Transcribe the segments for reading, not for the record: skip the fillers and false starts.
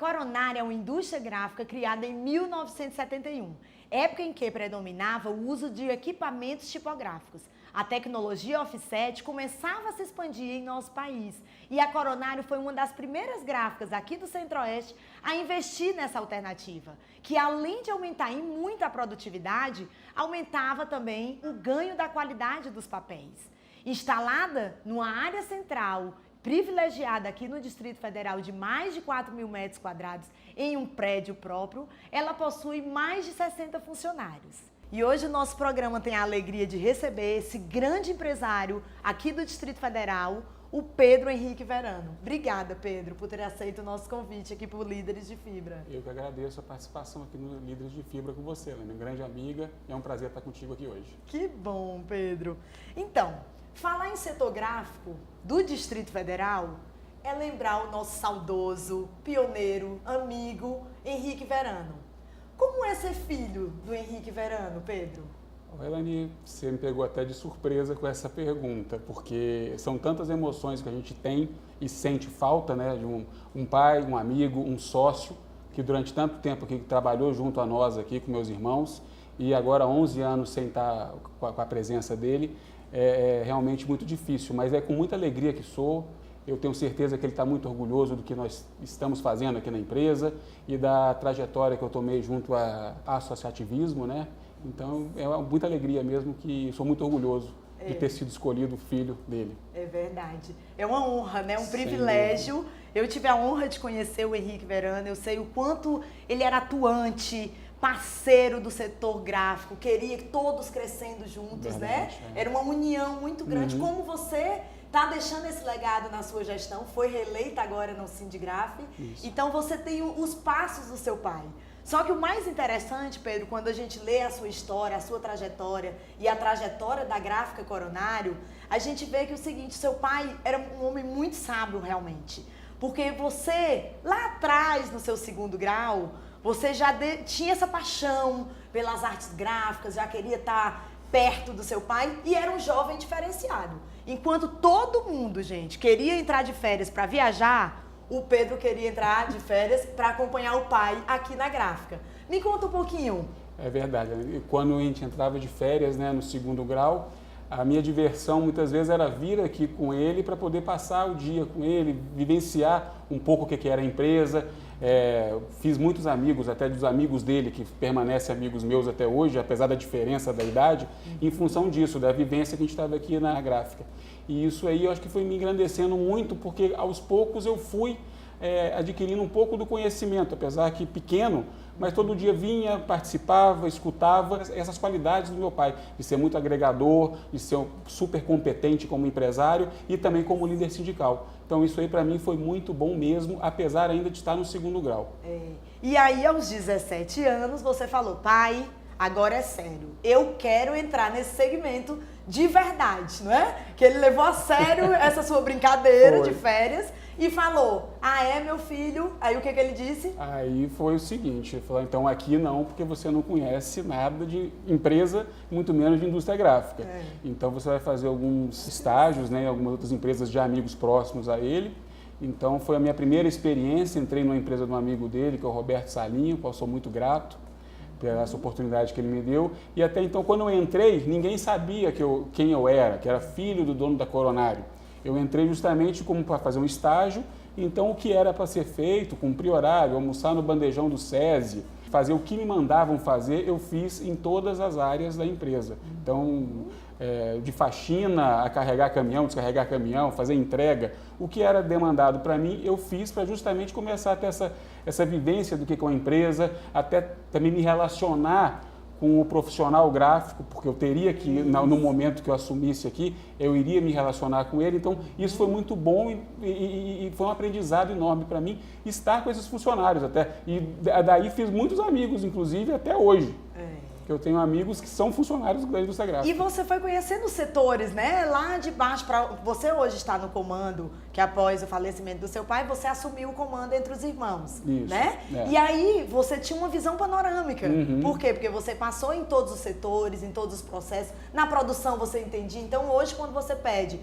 Coronária é uma indústria gráfica criada em 1971, época em que predominava o uso de equipamentos tipográficos. A tecnologia offset começava a se expandir em nosso país e a Coronário foi uma das primeiras gráficas aqui do Centro-Oeste a investir nessa alternativa, que além de aumentar em muito a produtividade, aumentava também o ganho da qualidade dos papéis. Instalada numa área central, privilegiada aqui no Distrito Federal de mais de 4.000 metros quadrados em um prédio próprio, ela possui mais de 60 funcionários. E hoje o nosso programa tem a alegria de receber esse grande empresário aqui do Distrito Federal, o Pedro Henrique Verano. Obrigada, Pedro, por ter aceito o nosso convite aqui para o Líderes de Fibra. Eu que agradeço a participação aqui no Líderes de Fibra com você, minha grande amiga. É um prazer estar contigo aqui hoje. Que bom, Pedro. Então, falar em setor gráfico do Distrito Federal é lembrar o nosso saudoso, pioneiro, amigo Henrique Verano. Como é ser filho do Henrique Verano, Pedro? Elane, você me pegou até de surpresa com essa pergunta, porque são tantas emoções que a gente tem e sente falta, né, de um pai, um amigo, um sócio, que durante tanto tempo aqui trabalhou junto a nós aqui com meus irmãos, e agora 11 anos sem estar com a presença dele, é realmente muito difícil, mas é com muita alegria que sou. Eu tenho certeza que ele está muito orgulhoso do que nós estamos fazendo aqui na empresa e da trajetória que eu tomei junto a associativismo, né? Então, é muita alegria mesmo, que sou muito orgulhoso de ter sido escolhido o filho dele. É verdade. É uma honra, né? Um privilégio. Eu tive a honra de conhecer o Henrique Verano, eu sei o quanto ele era atuante, parceiro do setor gráfico, queria todos crescendo juntos, verdade, né? Era uma união muito grande. Como você está deixando esse legado na sua gestão, foi reeleita agora no Sindigraf, então você tem os passos do seu pai. Só que o mais interessante, Pedro, quando a gente lê a sua história, a sua trajetória e a trajetória da Gráfica Coronário, a gente vê que o seguinte, seu pai era um homem muito sábio realmente, porque você, lá atrás, no seu segundo grau, você já tinha essa paixão pelas artes gráficas, já queria estar perto do seu pai e era um jovem diferenciado. Enquanto todo mundo, gente, queria entrar de férias para viajar, o Pedro queria entrar de férias para acompanhar o pai aqui na gráfica. Me conta um pouquinho. É verdade. Quando a gente entrava de férias, né, no segundo grau, a minha diversão muitas vezes era vir aqui com ele para poder passar o dia com ele, vivenciar um pouco o que era a empresa. Fiz muitos amigos, até dos amigos dele, que permanecem amigos meus até hoje, apesar da diferença da idade, em função disso, da vivência que a gente estava aqui na gráfica. E isso aí eu acho que foi me engrandecendo muito, porque aos poucos eu fui adquirindo um pouco do conhecimento, apesar que pequeno, mas todo dia vinha, participava, escutava essas qualidades do meu pai, de ser muito agregador, de ser super competente como empresário e também como líder sindical. Então isso aí para mim foi muito bom mesmo, apesar ainda de estar no segundo grau. E aí aos 17 anos você falou, pai, agora é sério, eu quero entrar nesse segmento de verdade, não é? Que ele levou a sério essa sua brincadeira de férias e falou, meu filho? Aí o que ele disse? Aí foi o seguinte, ele falou, então aqui não, porque você não conhece nada de empresa, muito menos de indústria gráfica. Então você vai fazer alguns estágios, né, em algumas outras empresas de amigos próximos a ele. Então foi a minha primeira experiência, entrei numa empresa de um amigo dele, que é o Roberto Salinho, qual sou muito grato por essa oportunidade que ele me deu. E até então, quando eu entrei, ninguém sabia quem eu era, que era filho do dono da Coronário. Eu entrei justamente como para fazer um estágio, então o que era para ser feito, cumprir horário, almoçar no bandejão do SESI, fazer o que me mandavam fazer, eu fiz em todas as áreas da empresa. Então, de faxina a carregar caminhão, descarregar caminhão, fazer entrega, o que era demandado para mim, eu fiz para justamente começar a ter essa vivência do que é uma empresa, até também me relacionar com o profissional gráfico, porque eu teria que, no momento que eu assumisse aqui, eu iria me relacionar com ele. Então, isso foi muito bom e foi um aprendizado enorme para mim estar com esses funcionários até. E daí fiz muitos amigos, inclusive, até hoje. porque eu tenho amigos que são funcionários da indústria gráfica. E você foi conhecendo os setores, né? Lá de baixo, você hoje está no comando, que após o falecimento do seu pai, você assumiu o comando entre os irmãos, Isso, né? E aí você tinha uma visão panorâmica. Por quê? Porque você passou em todos os setores, em todos os processos. Na produção você entendia. Então hoje quando você pede,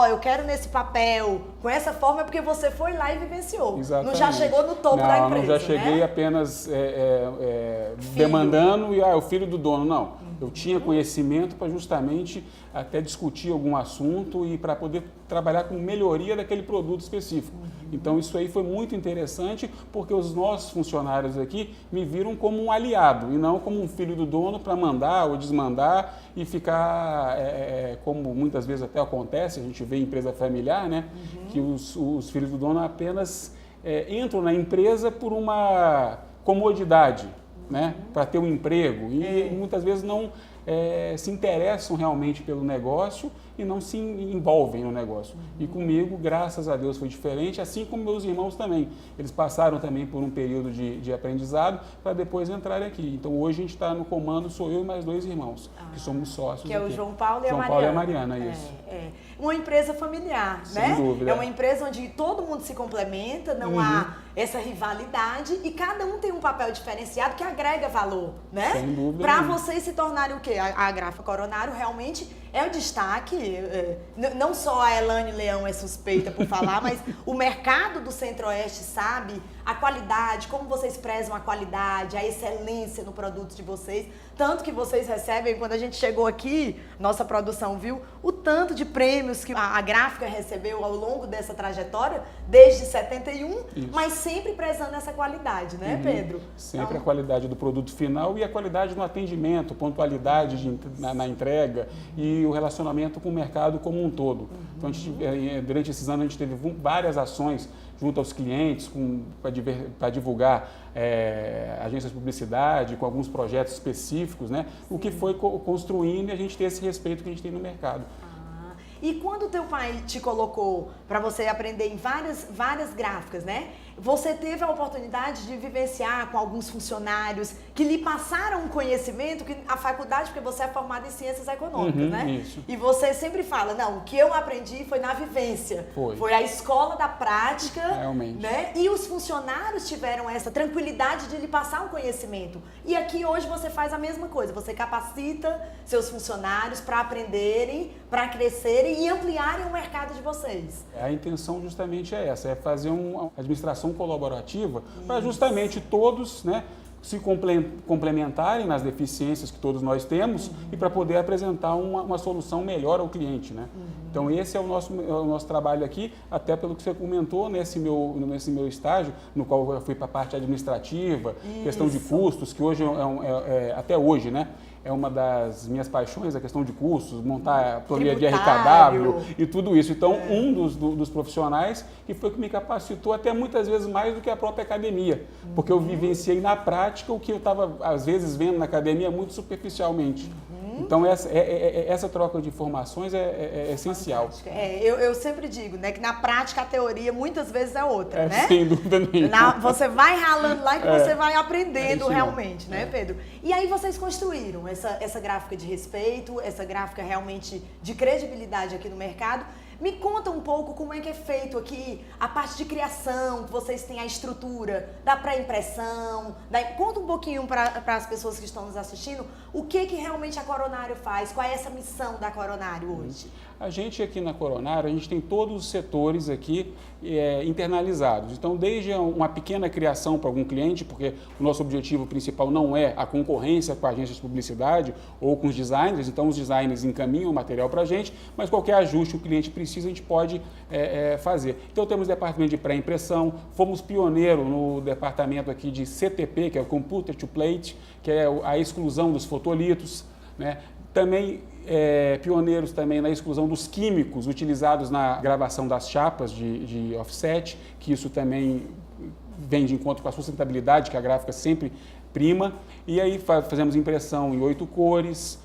eu quero nesse papel, com essa forma, é porque você foi lá e vivenciou. Exatamente. Não já chegou no topo da empresa, não já cheguei, né? Apenas demandando e o filho do dono, não. Eu tinha conhecimento para justamente até discutir algum assunto e para poder trabalhar com melhoria daquele produto específico. Então isso aí foi muito interessante porque os nossos funcionários aqui me viram como um aliado e não como um filho do dono para mandar ou desmandar e ficar, como muitas vezes até acontece, a gente vê em empresa familiar, né? Que os filhos do dono apenas entram na empresa por uma comodidade, né, para ter um emprego e muitas vezes não se interessam realmente pelo negócio e não se envolvem no negócio. E comigo, graças a Deus, foi diferente, assim como meus irmãos também. Eles passaram também por um período de aprendizado para depois entrarem aqui. Então hoje a gente está no comando, sou eu e mais 2 irmãos, que somos sócios. Que é o João Paulo e a Mariana. João Paulo e a Mariana, isso. Uma empresa familiar, né? Sem dúvida. É uma empresa onde todo mundo se complementa, não há essa rivalidade e cada um tem um papel diferenciado que agrega valor, né? Sem dúvida. Para vocês se tornarem o quê? A Gráfica Coronário realmente é o destaque, não só a Elane Leão é suspeita por falar, mas o mercado do Centro-Oeste sabe a qualidade, como vocês prezam a qualidade, a excelência no produto de vocês, tanto que vocês recebem, quando a gente chegou aqui, nossa produção viu o tanto de prêmios que a Gráfica recebeu ao longo dessa trajetória, desde 71, Isso. mas sempre prezando essa qualidade, né, Pedro? Sempre então, a qualidade do produto final e a qualidade no atendimento, pontualidade na entrega e o relacionamento com o mercado como um todo. Então, durante esses anos, a gente teve várias ações junto aos clientes para divulgar agências de publicidade, com alguns projetos específicos, né? O que foi construindo e a gente ter esse respeito que a gente tem no mercado. E quando o teu pai te colocou para você aprender em várias gráficas, né? Você teve a oportunidade de vivenciar com alguns funcionários que lhe passaram um conhecimento que a faculdade, porque você é formada em ciências econômicas, né? Isso. E você sempre fala, não, o que eu aprendi foi na vivência. Foi a escola da prática, realmente, né? E os funcionários tiveram essa tranquilidade de lhe passar um conhecimento. E aqui hoje você faz a mesma coisa, você capacita seus funcionários para aprenderem, para crescerem e ampliarem o mercado de vocês. A intenção justamente é essa, é fazer uma administração colaborativa para justamente todos, né, se complementarem nas deficiências que todos nós temos e para poder apresentar uma solução melhor ao cliente, né? Então esse é o nosso trabalho aqui, até pelo que você comentou nesse meu estágio, no qual eu fui para a parte administrativa, questão de custos, que hoje até hoje, né? É uma das minhas paixões, a questão de custos, montar a planilha de RKW e tudo isso. Então, um dos profissionais que foi que me capacitou até muitas vezes mais do que a própria academia, porque eu vivenciei na prática o que eu estava, às vezes, vendo na academia muito superficialmente. Então, essa troca de informações é essencial. Eu sempre digo, né, que na prática a teoria muitas vezes é outra, né? Sem dúvida nenhuma. Você vai ralando lá que você vai aprendendo realmente, né, Pedro? E aí vocês construíram essa gráfica de respeito, essa gráfica realmente de credibilidade aqui no mercado. Me conta um pouco como é que é feito aqui a parte de criação, que vocês têm a estrutura da pré-impressão. Conta um pouquinho para as pessoas que estão nos assistindo o que realmente a Coronário faz, qual é essa missão da Coronário hoje. A gente aqui na Coronário, a gente tem todos os setores aqui internalizados. Então, desde uma pequena criação para algum cliente, porque o nosso objetivo principal não é a concorrência com a agência de publicidade ou com os designers, então os designers encaminham o material para a gente, mas qualquer ajuste que o cliente precisa, a gente pode fazer. Então, temos departamento de pré-impressão, fomos pioneiro no departamento aqui de CTP, que é o Computer to Plate, que é a exclusão dos fotolitos, né? Também pioneiros também na exclusão dos químicos utilizados na gravação das chapas de offset, que isso também vem de encontro com a sustentabilidade que a gráfica sempre prima. E aí fazemos impressão em 8 cores,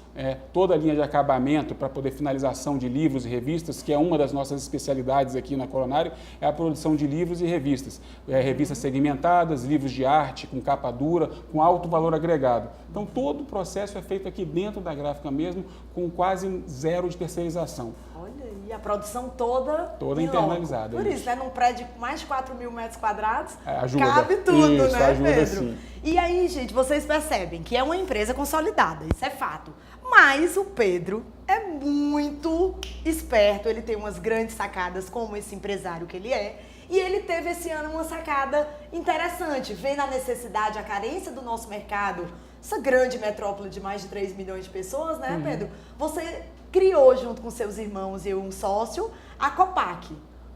toda a linha de acabamento para poder finalização de livros e revistas, que é uma das nossas especialidades aqui na Coronário, é a produção de livros e revistas. Revistas segmentadas, livros de arte, com capa dura, com alto valor agregado. Então, todo o processo é feito aqui dentro da gráfica mesmo, com quase zero de terceirização. Olha, e a produção toda internalizada. Por isso, né? Num prédio com mais de 4.000 metros quadrados, ajuda. Cabe tudo, isso, né, ajuda, Pedro? Sim. E aí, gente, vocês percebem que é uma empresa consolidada, isso é fato. Mas o Pedro é muito esperto, ele tem umas grandes sacadas como esse empresário que ele é. E ele teve esse ano uma sacada interessante, vendo a necessidade, a carência do nosso mercado, essa grande metrópole de mais de 3 milhões de pessoas, né, Pedro? Você criou, junto com seus irmãos e um sócio, a Copac.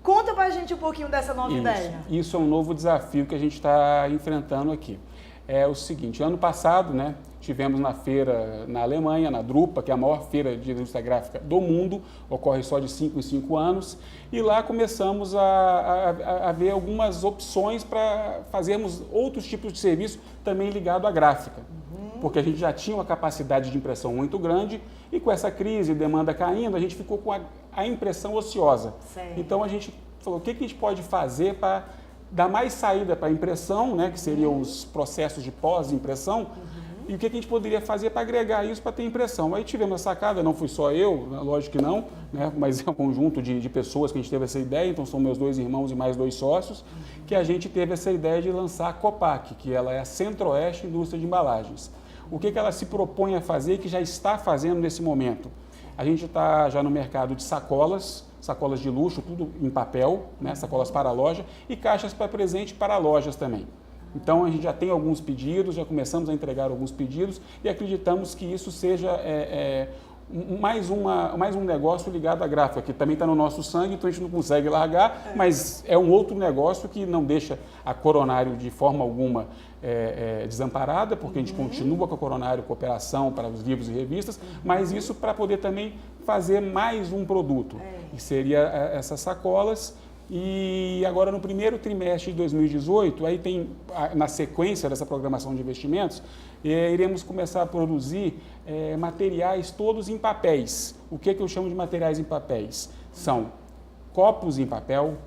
Conta pra gente um pouquinho dessa nova ideia. Isso é um novo desafio que a gente está enfrentando aqui. É o seguinte, ano passado, né, tivemos na feira na Alemanha, na Drupa, que é a maior feira de indústria gráfica do mundo, ocorre só de 5 em 5 anos, e lá começamos a ver algumas opções para fazermos outros tipos de serviço também ligado à gráfica. Porque a gente já tinha uma capacidade de impressão muito grande e com essa crise e demanda caindo, a gente ficou com a impressão ociosa. Certo. Então a gente falou, o que a gente pode fazer para dar mais saída para a impressão, né, que seriam os processos de pós-impressão, e o que a gente poderia fazer para agregar isso para ter impressão. Aí tivemos a sacada, não fui só eu, lógico que não, né, mas é um conjunto de pessoas que a gente teve essa ideia, então são meus 2 irmãos e mais 2 sócios, que a gente teve essa ideia de lançar a Copac, que ela é a Centro-Oeste Indústria de Embalagens. O que ela se propõe a fazer e que já está fazendo nesse momento? A gente está já no mercado de sacolas de luxo, tudo em papel, né? Sacolas para a loja e caixas para presente para lojas também. Então a gente já tem alguns pedidos, já começamos a entregar alguns pedidos e acreditamos que isso seja mais um negócio ligado à gráfica, que também está no nosso sangue, então a gente não consegue largar, mas é um outro negócio que não deixa a Coronário de forma alguma desamparada, porque a gente continua com a Coronário Cooperação para os livros e revistas, mas isso para poder também fazer mais um produto, que seria essas sacolas. E agora no primeiro trimestre de 2018, aí tem, na sequência dessa programação de investimentos, iremos começar a produzir materiais todos em papéis. O que eu chamo de materiais em papéis? São copos em papel,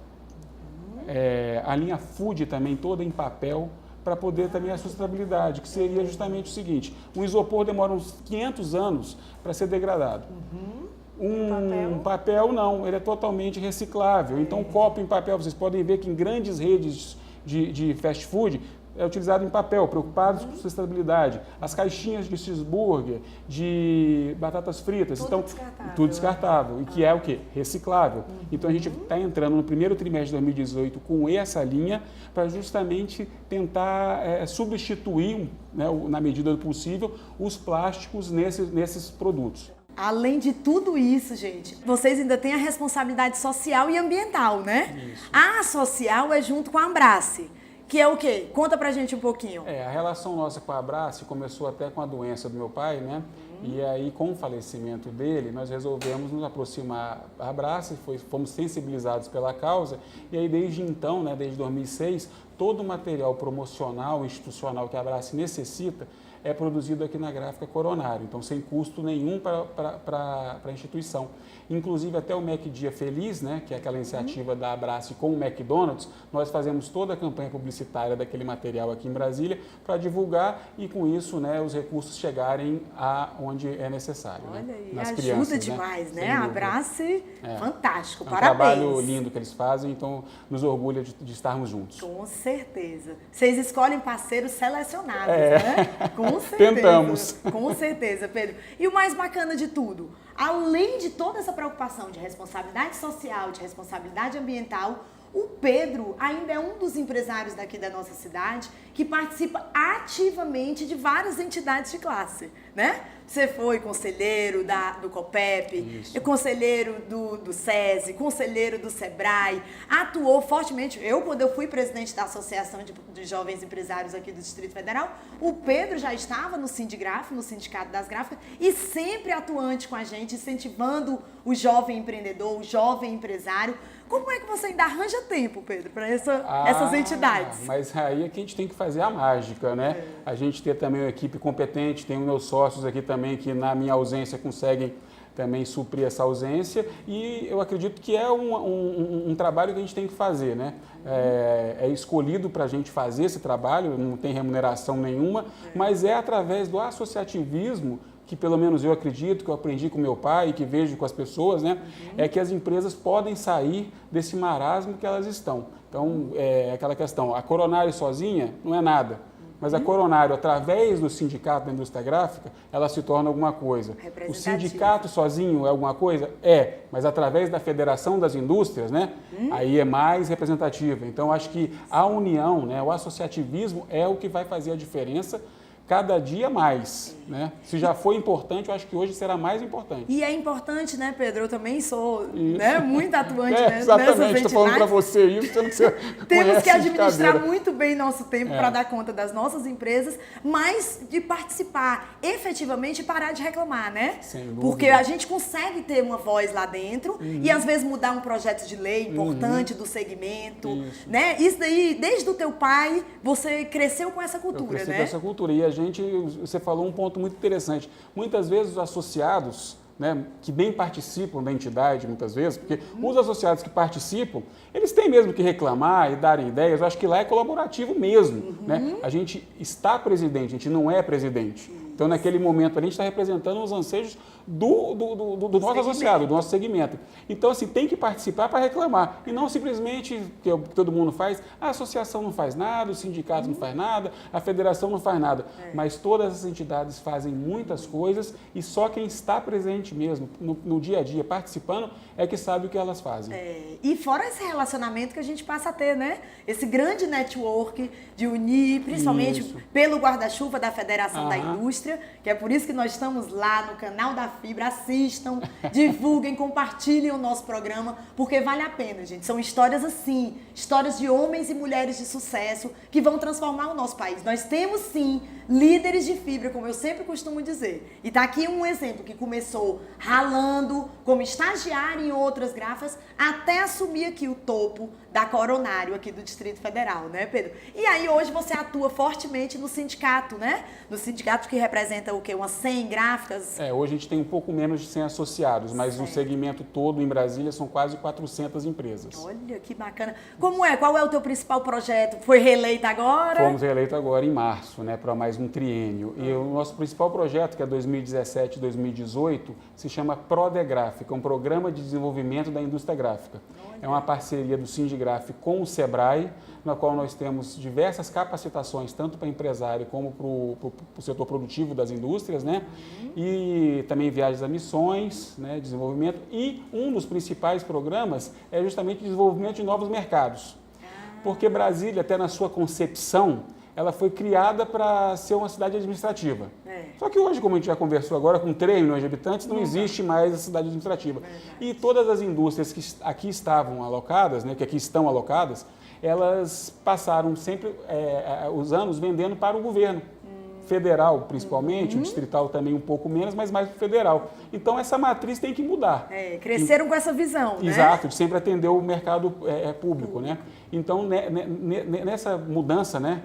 a linha food também toda em papel, para poder também a sustentabilidade, que seria justamente o seguinte, um isopor demora uns 500 anos para ser degradado. Um papel não, ele é totalmente reciclável. Então, o copo em papel, vocês podem ver que em grandes redes de fast food é utilizado em papel, preocupados com sustentabilidade. As caixinhas de cheeseburger, de batatas fritas, tudo então descartável, tudo descartável. E que é o quê? Reciclável. Então, a gente está entrando no primeiro trimestre de 2018 com essa linha para justamente tentar substituir, né, na medida do possível, os plásticos nesses produtos. Além de tudo isso, gente, vocês ainda têm a responsabilidade social e ambiental, né? Isso. A social é junto com a Abrace, que é o quê? Conta pra gente um pouquinho. A relação nossa com a Abrace começou até com a doença do meu pai, né? E aí, com o falecimento dele, nós resolvemos nos aproximar da Abrace, fomos sensibilizados pela causa, e aí desde então, né, desde 2006, todo o material promocional, institucional que a Abrace necessita, é produzido aqui na Gráfica Coronário, então sem custo nenhum para a instituição. Inclusive até o Mac Dia Feliz, né, que é aquela iniciativa da Abrace com o McDonald's, nós fazemos toda a campanha publicitária daquele material aqui em Brasília para divulgar e com isso, né, os recursos chegarem aonde é necessário. Olha aí, nas ajuda crianças, demais, né? A Abrace, fantástico, um parabéns. trabalho lindo que eles fazem, então nos orgulha de estarmos juntos. Com certeza. Vocês escolhem parceiros selecionados, né? Com certeza. Tentamos. Com certeza, Pedro. E o mais bacana de tudo, além de toda essa preocupação de responsabilidade social, de responsabilidade ambiental, o Pedro ainda é um dos empresários daqui da nossa cidade que participa ativamente de várias entidades de classe, né? Você foi conselheiro do COPEP, conselheiro do SESI, conselheiro do SEBRAE, atuou fortemente. Quando eu fui presidente da Associação de Jovens Empresários aqui do Distrito Federal, o Pedro já estava no Sindigraf, no Sindicato das Gráficas, e sempre atuante com a gente realmente incentivando o jovem empreendedor, o jovem empresário. Como é que você ainda arranja tempo, Pedro, para essas entidades? Mas aí é que a gente tem que fazer a mágica, né? A gente ter também uma equipe competente, tem os meus sócios aqui também que na minha ausência conseguem também suprir essa ausência, e eu acredito que é um trabalho que a gente tem que fazer, né? É escolhido para a gente fazer esse trabalho, não tem remuneração nenhuma, mas é através do associativismo que pelo menos eu acredito, que eu aprendi com meu pai, que vejo com as pessoas, né? É que as empresas podem sair desse marasmo que elas estão. Então, é aquela questão, a Coronário sozinha não é nada. Mas a Coronário, através do sindicato da indústria gráfica, ela se torna alguma coisa. O sindicato sozinho é alguma coisa? É, mas através da Federação das Indústrias, né? Aí é mais representativa. Então, acho que a união, né? O associativismo é o que vai fazer a diferença cada dia mais, né? Se já foi importante, eu acho que hoje será mais importante. E é importante, né, Pedro? Eu também sou, né, muito atuante exatamente, estou falando para você isso, sendo que você temos que administrar muito bem nosso tempo para dar conta das nossas empresas, mas de participar efetivamente e parar de reclamar, né? Sem dúvida. Porque a gente consegue ter uma voz lá dentro e às vezes mudar um projeto de lei importante do segmento, né? Isso daí, desde o teu pai, você cresceu com essa cultura, cresci né? com essa cultura. E você falou um ponto muito interessante. Muitas vezes os associados, né, que bem participam da entidade, muitas vezes, porque os associados que participam, eles têm mesmo que reclamar e darem ideias. Eu acho que lá é colaborativo mesmo, né? A gente está presidente, a gente não é presidente. Então, naquele momento, a gente está representando os anseios do nosso associado, do nosso segmento. Então, assim, tem que participar para reclamar. E não simplesmente, que todo mundo faz, a associação não faz nada, o sindicato não faz nada, a federação não faz nada. Mas todas as entidades fazem muitas coisas e só quem está presente mesmo, no dia a dia, participando, é que sabe o que elas fazem. E fora esse relacionamento que a gente passa a ter, né? Esse grande network de unir, principalmente pelo guarda-chuva da Federação da Indústria, que é por isso que nós estamos lá no canal da Fibra. Assistam, divulguem, compartilhem o nosso programa, porque vale a pena, gente. São histórias assim, histórias de homens e mulheres de sucesso que vão transformar o nosso país. Nós temos sim líderes de fibra, como eu sempre costumo dizer. E tá aqui um exemplo que começou ralando como estagiário em outras gráficas até assumir aqui o topo da Coronário aqui do Distrito Federal, né, Pedro? E aí hoje você atua fortemente no sindicato, né? No sindicato que representa o quê? Umas 100 gráficas? Hoje a gente tem um pouco menos de 100 associados, mas no segmento todo em Brasília são quase 400 empresas. Olha, que bacana. Como é? Qual é o teu principal projeto? Foi reeleito agora? Fomos reeleitos agora em março, né, para mais um triênio. E o nosso principal projeto, que é 2017-2018, se chama Prodegráfica, um programa de desenvolvimento da indústria gráfica. É uma parceria do Sindigraf com o Sebrae, na qual nós temos diversas capacitações, tanto para empresário como para o setor produtivo das indústrias, né? E também viagens a missões, né? Desenvolvimento. E um dos principais programas é justamente o desenvolvimento de novos mercados. Porque Brasília, até na sua concepção, ela foi criada para ser uma cidade administrativa. Só que hoje, como a gente já conversou agora, com 3 milhões de habitantes, não existe mais a cidade administrativa. E todas as indústrias que aqui estavam alocadas, né, que aqui estão alocadas, elas passaram sempre os anos vendendo para o governo. Federal, principalmente, o distrital também um pouco menos, mas mais para o federal. Então, essa matriz tem que mudar. Cresceram com essa visão, né? Exato, de sempre atender o mercado público, né? Então, nessa mudança, né?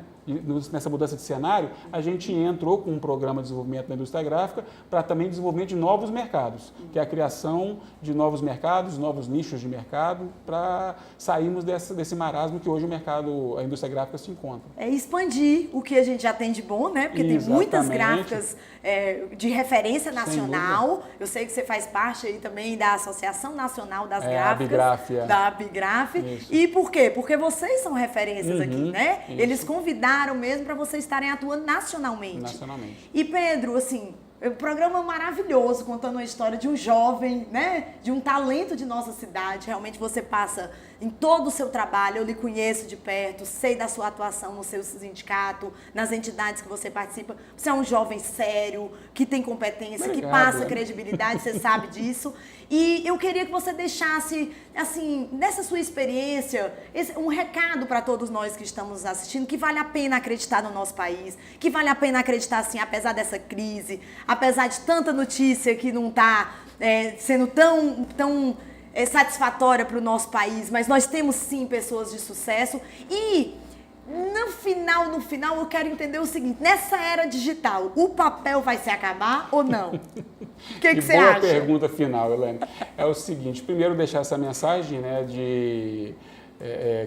Nessa mudança de cenário, a gente entrou com um programa de desenvolvimento da indústria gráfica para também desenvolvimento de novos mercados, que é a criação de novos mercados, novos nichos de mercado, para sairmos desse marasmo que hoje a indústria gráfica se encontra. Expandir o que a gente já tem de bom, né? Porque tem muitas gráficas de referência nacional. Eu sei que você faz parte aí também da Associação Nacional das Gráficas. Da Abigraf. E por quê? Porque vocês são referências aqui, né? Eles convidaram mesmo para vocês estarem atuando nacionalmente. E Pedro, assim, um programa maravilhoso, contando a história de um jovem, né? De um talento de nossa cidade. Realmente você passa em todo o seu trabalho, eu lhe conheço de perto, sei da sua atuação no seu sindicato, nas entidades que você participa. Você é um jovem sério, que tem competência, que passa credibilidade, você sabe disso. E eu queria que você deixasse, assim, nessa sua experiência, um recado para todos nós que estamos assistindo, que vale a pena acreditar no nosso país, que vale a pena acreditar, assim, apesar dessa crise, apesar de tanta notícia que não está sendo tão satisfatória para o nosso país, mas nós temos sim pessoas de sucesso. E no final, eu quero entender o seguinte: nessa era digital, o papel vai se acabar ou não? O que você acha? Boa pergunta final, Elaine. É o seguinte: primeiro deixar essa mensagem, né,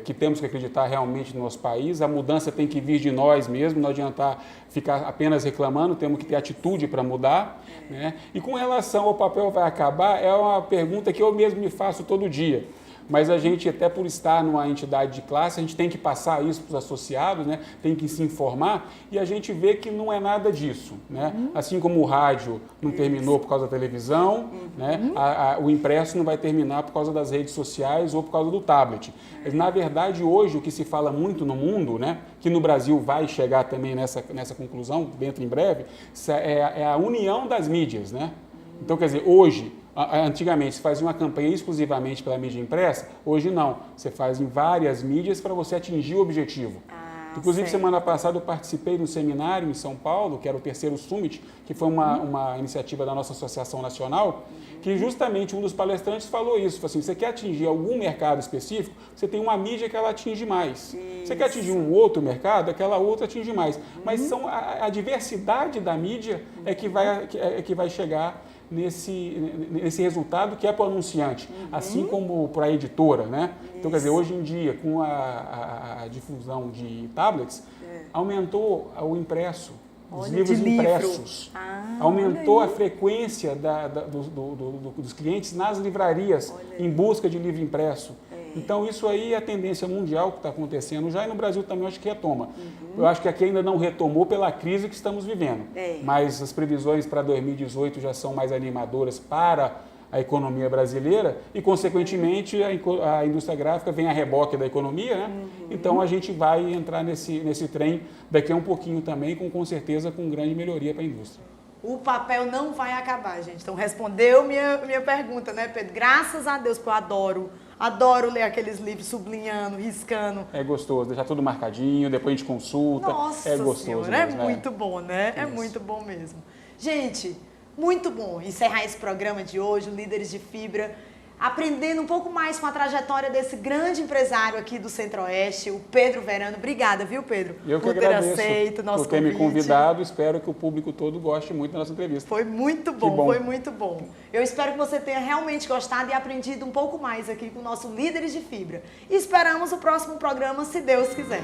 que temos que acreditar realmente no nosso país, a mudança tem que vir de nós mesmos, não adianta ficar apenas reclamando, temos que ter atitude para mudar. Né? E com relação ao papel vai acabar, é uma pergunta que eu mesmo me faço todo dia. Mas a gente, até por estar numa entidade de classe, a gente tem que passar isso para os associados, né? Tem que se informar, e a gente vê que não é nada disso. Né? Assim como o rádio não terminou por causa da televisão, né? O impresso não vai terminar por causa das redes sociais ou por causa do tablet. Mas, na verdade, hoje, o que se fala muito no mundo, né? Que no Brasil vai chegar também nessa conclusão, dentro em breve, é a união das mídias. Né? Então, quer dizer, hoje... Antigamente se fazia uma campanha exclusivamente pela mídia impressa, hoje não. Você faz em várias mídias para você atingir o objetivo. Inclusive, semana passada eu participei de um seminário em São Paulo, que era o terceiro Summit, que foi uma iniciativa da nossa Associação Nacional, que justamente um dos palestrantes falou isso. Falou assim: você quer atingir algum mercado específico, você tem uma mídia que ela atinge mais. Isso. Você quer atingir um outro mercado, aquela outra atinge mais. Mas são a diversidade da mídia é que vai chegar nesse resultado que é para o anunciante, assim como para a editora, né? Então, quer dizer, hoje em dia, com a difusão de tablets, aumentou o impresso, os livros impressos, aumentou a frequência dos clientes nas livrarias em busca de livro impresso. Então, isso aí é a tendência mundial que está acontecendo já, e no Brasil também eu acho que retoma. Eu acho que aqui ainda não retomou pela crise que estamos vivendo, mas as previsões para 2018 já são mais animadoras para a economia brasileira e, consequentemente, a indústria gráfica vem a reboque da economia, né? Então, a gente vai entrar nesse trem daqui a um pouquinho também, com certeza, com grande melhoria para a indústria. O papel não vai acabar, gente. Então, respondeu minha pergunta, né, Pedro? Graças a Deus, porque eu adoro ler aqueles livros sublinhando, riscando. É gostoso, deixar tudo marcadinho, depois a gente consulta. Nossa é gostoso Senhora, mesmo, é muito bom, né? Isso. É muito bom mesmo. Gente, muito bom encerrar esse programa de hoje, o Líderes de Fibra, aprendendo um pouco mais com a trajetória desse grande empresário aqui do Centro-Oeste, o Pedro Verano. Obrigada, viu, Pedro? Eu que agradeço por ter aceito o nosso convite. Me convidado. Espero que o público todo goste muito da nossa entrevista. Foi muito bom, foi muito bom. Eu espero que você tenha realmente gostado e aprendido um pouco mais aqui com o nosso Líderes de Fibra. E esperamos o próximo programa, se Deus quiser.